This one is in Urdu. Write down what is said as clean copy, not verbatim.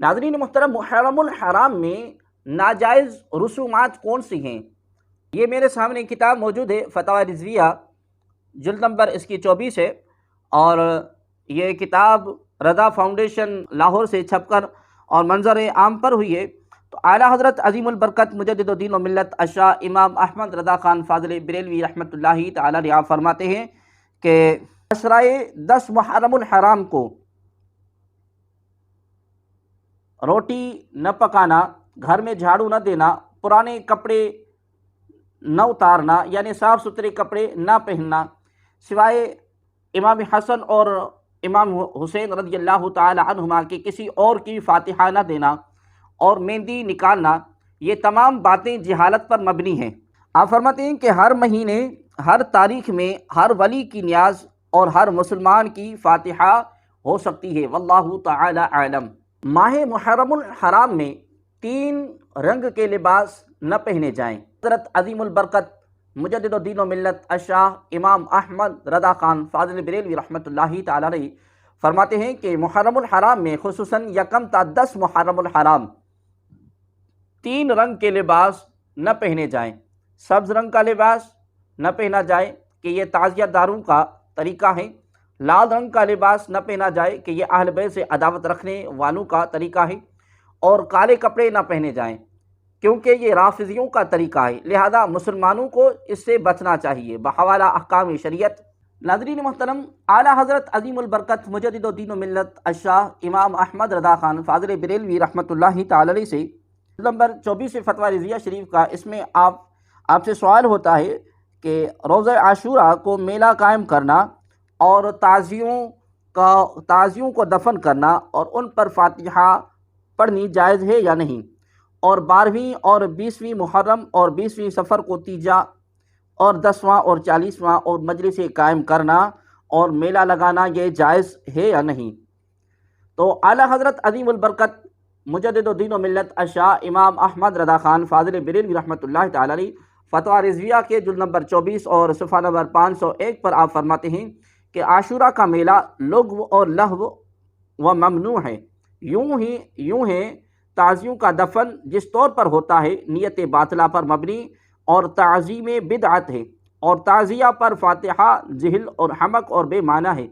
ناظرین محترم، محرم الحرام میں ناجائز رسومات کون سی ہیں؟ یہ میرے سامنے کتاب موجود ہے، فتاوی رضویہ، جلد نمبر اس کی 24 ہے، اور یہ کتاب رضا فاؤنڈیشن لاہور سے چھپ کر اور منظر عام پر ہوئی ہے۔ تو اعلیٰ حضرت عظیم البرکت مجدد الدین و ملت الشاہ امام احمد رضا خان فاضل بریلوی رحمۃ اللہ تعالی علیہ فرماتے ہیں کہ عشرۂ 10 محرم الحرام کو روٹی نہ پکانا، گھر میں جھاڑو نہ دینا، پرانے کپڑے نہ اتارنا، یعنی صاف ستھرے کپڑے نہ پہننا، سوائے امام حسن اور امام حسین رضی اللہ تعالی عنہما کے کسی اور کی فاتحہ نہ دینا، اور مہندی نکالنا، یہ تمام باتیں جہالت پر مبنی ہیں۔ آپ فرماتے ہیں کہ ہر مہینے، ہر تاریخ میں ہر ولی کی نیاز اور ہر مسلمان کی فاتحہ ہو سکتی ہے، واللہ تعالی عالم۔ ماہ محرم الحرام میں 3 رنگ کے لباس نہ پہنے جائیں۔ حضرت عظیم البرکت مجدد الدین و ملت الشاہ امام احمد رضا خان فاضل بریلوی رحمۃ اللہ تعالی علیہ فرماتے ہیں کہ محرم الحرام میں خصوصاً 1 تا 10 محرم الحرام 3 رنگ کے لباس نہ پہنے جائیں۔ سبز رنگ کا لباس نہ پہنا جائے کہ یہ تعزیہ داروں کا طریقہ ہے۔ لال رنگ کا لباس نہ پہنا جائے کہ یہ اہل بیت سے عداوت رکھنے والوں کا طریقہ ہے، اور کالے کپڑے نہ پہنے جائیں کیونکہ یہ رافضیوں کا طریقہ ہے، لہذا مسلمانوں کو اس سے بچنا چاہیے بحوالہ احکام شریعت۔ ناظرین محترم، اعلیٰ حضرت عظیم البرکت مجدد الدین و ملت الشاہ امام احمد رضا خان فاضل بریلوی رحمۃ اللہ تعالی علیہ سے نمبر 24 فتویٰ رضویہ شریف کا، اس میں آپ سے سوال ہوتا ہے کہ روزہ عاشوراء کو میلہ قائم کرنا اور تعزیوں کو دفن کرنا اور ان پر فاتحہ پڑھنی جائز ہے یا نہیں، اور 12ویں اور 20ویں محرم اور 20ویں سفر کو تیجا اور 10واں اور 40واں اور مجلس قائم کرنا اور میلہ لگانا یہ جائز ہے یا نہیں۔ تو اعلیٰ حضرت عظیم البرکت مجدد الدین و ملت الشاہ امام احمد رضا خان فاضل بریلوی رحمۃ اللہ تعالی علیہ فتویٰ رضویہ کے جلد نمبر 24 اور صفحہ نمبر 501 پر آپ فرماتے ہیں کہ عاشورہ کا میلہ لغو اور لہو و ممنوع ہے، یوں ہے تعزیوں کا دفن جس طور پر ہوتا ہے نیت باطلہ پر مبنی اور تعظیم بدعت ہے، اور تعزیہ پر فاتحہ جہل اور حمق اور بے معنی ہے۔